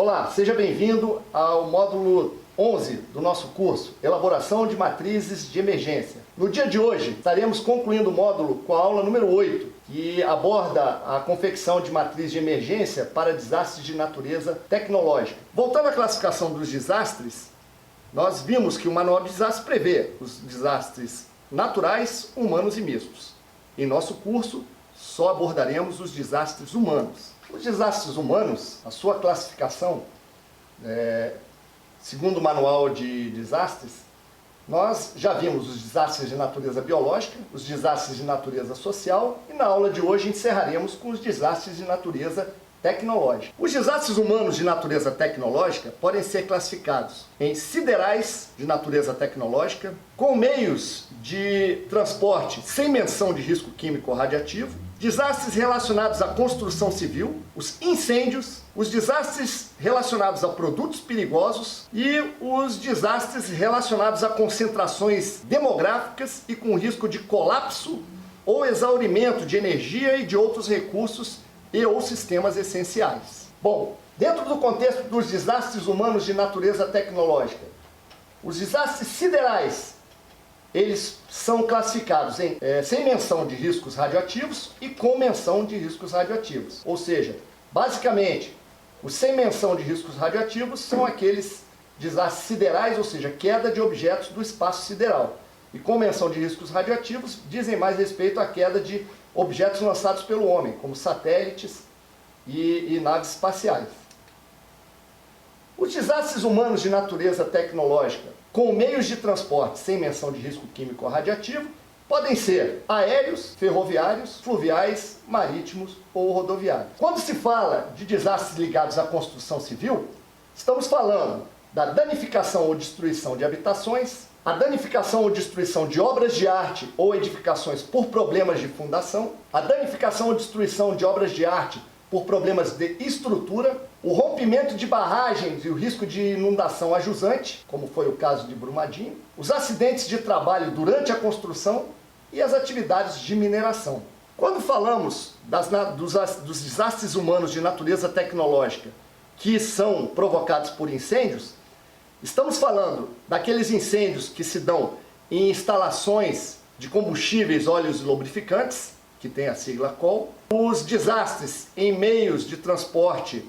Olá, seja bem-vindo ao módulo 11 do nosso curso, Elaboração de Matrizes de Emergência. No dia de hoje, estaremos concluindo o módulo com a aula número 8, que aborda a confecção de matriz de emergência para desastres de natureza tecnológica. Voltando à classificação dos desastres, nós vimos que o Manual de Desastres prevê os desastres naturais, humanos e mistos. Em nosso curso, só abordaremos os desastres humanos. Os desastres humanos, a sua classificação, segundo o Manual de Desastres, nós já vimos os desastres de natureza biológica, os desastres de natureza social e na aula de hoje encerraremos com os desastres de natureza tecnológica. Os desastres humanos de natureza tecnológica podem ser classificados em siderais de natureza tecnológica, com meios de transporte sem menção de risco químico ou radiativo, desastres relacionados à construção civil, os incêndios, os desastres relacionados a produtos perigosos e os desastres relacionados a concentrações demográficas e com risco de colapso ou exaurimento de energia e de outros recursos e ou sistemas essenciais. Bom, dentro do contexto dos desastres humanos de natureza tecnológica, os desastres siderais, eles são classificados em sem menção de riscos radioativos e com menção de riscos radioativos. Ou seja, basicamente, os sem menção de riscos radioativos são aqueles desastres siderais, ou seja, queda de objetos do espaço sideral. E com menção de riscos radioativos dizem mais respeito à queda de objetos lançados pelo homem, como satélites e naves espaciais. Os desastres humanos de natureza tecnológica, com meios de transporte sem menção de risco químico ou radiativo, podem ser aéreos, ferroviários, fluviais, marítimos ou rodoviários. Quando se fala de desastres ligados à construção civil, estamos falando da danificação ou destruição de habitações, a danificação ou destruição de obras de arte ou edificações por problemas de fundação, a danificação ou destruição de obras de arte por problemas de estrutura, o rompimento de barragens e o risco de inundação a jusante, como foi o caso de Brumadinho, os acidentes de trabalho durante a construção e as atividades de mineração. Quando falamos dos desastres humanos de natureza tecnológica que são provocados por incêndios, estamos falando daqueles incêndios que se dão em instalações de combustíveis, óleos e lubrificantes, que tem a sigla COL, os desastres em meios de transporte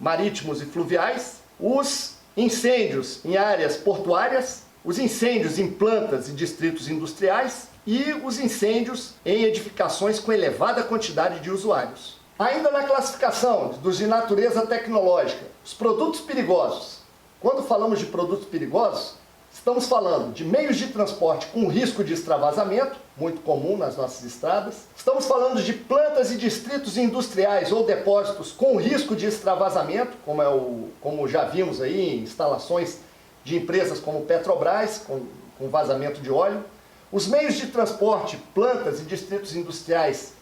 marítimos e fluviais, os incêndios em áreas portuárias, os incêndios em plantas e distritos industriais e os incêndios em edificações com elevada quantidade de usuários. Ainda na classificação dos de natureza tecnológica, os produtos perigosos. Quando falamos de produtos perigosos, estamos falando de meios de transporte com risco de extravasamento, muito comum nas nossas estradas. Estamos falando de plantas e distritos industriais ou depósitos com risco de extravasamento, como já vimos aí em instalações de empresas como Petrobras, com vazamento de óleo. Os meios de transporte, plantas e distritos industriais,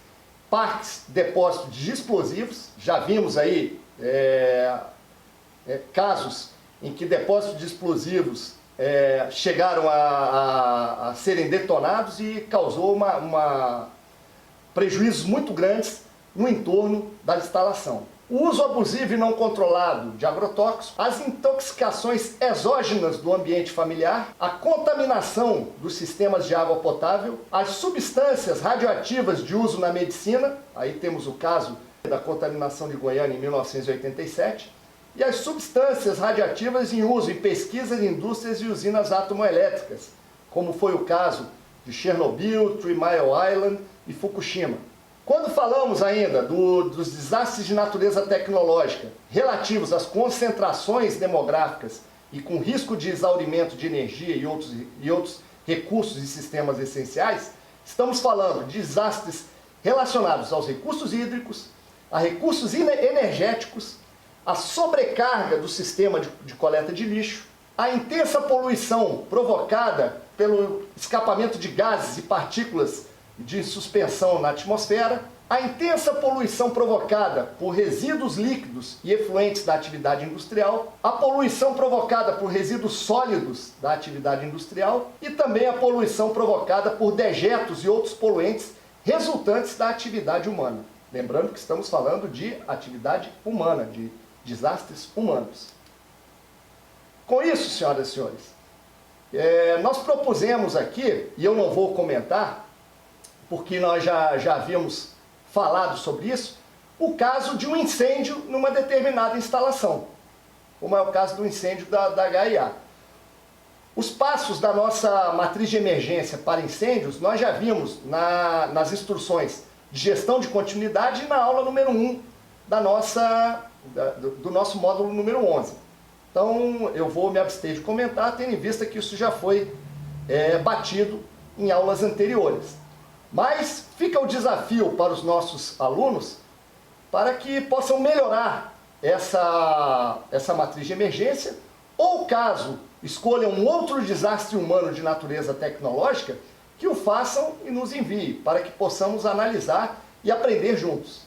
parques, depósitos de explosivos. Já vimos aí casos em que depósitos de explosivos chegaram a serem detonados e causou prejuízos muito grandes no entorno da instalação. O uso abusivo e não controlado de agrotóxicos, as intoxicações exógenas do ambiente familiar, a contaminação dos sistemas de água potável, as substâncias radioativas de uso na medicina, aí temos o caso da contaminação de Goiânia em 1987, e as substâncias radioativas em uso em pesquisas, indústrias e usinas atomoelétricas, como foi o caso de Chernobyl, 3 Mile Island e Fukushima. Quando falamos ainda dos desastres de natureza tecnológica relativos às concentrações demográficas e com risco de exaurimento de energia e outros recursos e sistemas essenciais, estamos falando de desastres relacionados aos recursos hídricos, a recursos energéticos, a sobrecarga do sistema de coleta de lixo, a intensa poluição provocada pelo escapamento de gases e partículas de suspensão na atmosfera, a intensa poluição provocada por resíduos líquidos e efluentes da atividade industrial, a poluição provocada por resíduos sólidos da atividade industrial e também a poluição provocada por dejetos e outros poluentes resultantes da atividade humana. Lembrando que estamos falando de atividade humana, de desastres humanos. Com isso, senhoras e senhores, nós propusemos aqui, e eu não vou comentar, porque nós já havíamos falado sobre isso, o caso de um incêndio numa determinada instalação, como é o caso do incêndio da HIA. Os passos da nossa matriz de emergência para incêndios, nós já vimos nas instruções de gestão de continuidade e na aula número 1 do nosso módulo número 11. Então, eu vou me abster de comentar, tendo em vista que isso já foi batido em aulas anteriores. Mas fica o desafio para os nossos alunos para que possam melhorar essa matriz de emergência, ou caso escolham um outro desastre humano de natureza tecnológica, que o façam e nos enviem, para que possamos analisar e aprender juntos.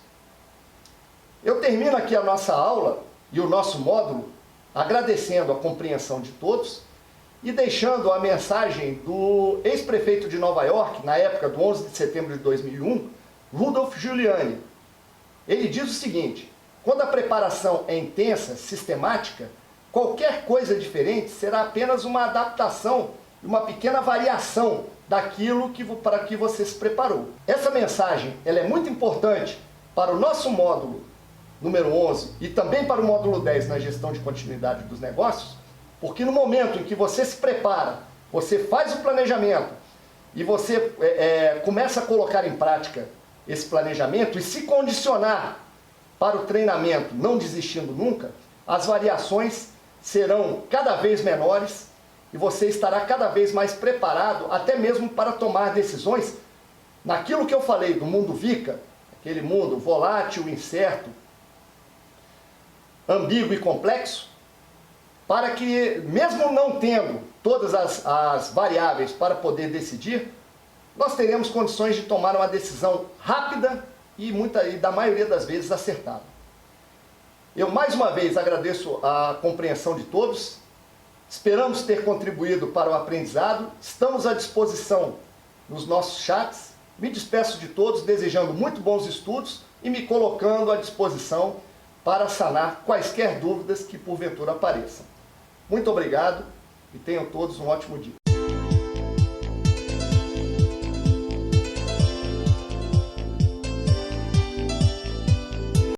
Eu termino aqui a nossa aula e o nosso módulo agradecendo a compreensão de todos e deixando a mensagem do ex-prefeito de Nova York, na época do 11 de setembro de 2001, Rudolph Giuliani. Ele diz o seguinte: quando a preparação é intensa, sistemática, qualquer coisa diferente será apenas uma adaptação, uma pequena variação daquilo para que você se preparou. Essa mensagem ela é muito importante para o nosso módulo número 11 e também para o módulo 10 na gestão de continuidade dos negócios, porque no momento em que você se prepara, você faz o planejamento e você começa a colocar em prática esse planejamento e se condicionar para o treinamento, não desistindo nunca, as variações serão cada vez menores e você estará cada vez mais preparado, até mesmo para tomar decisões naquilo que eu falei do mundo VICA, aquele mundo volátil, incerto, ambíguo e complexo, para que, mesmo não tendo todas as variáveis para poder decidir, nós teremos condições de tomar uma decisão rápida e da maioria das vezes acertada. Eu mais uma vez agradeço a compreensão de todos, esperamos ter contribuído para o aprendizado, estamos à disposição nos nossos chats, me despeço de todos desejando muito bons estudos e me colocando à disposição para sanar quaisquer dúvidas que porventura apareçam. Muito obrigado e tenham todos um ótimo dia.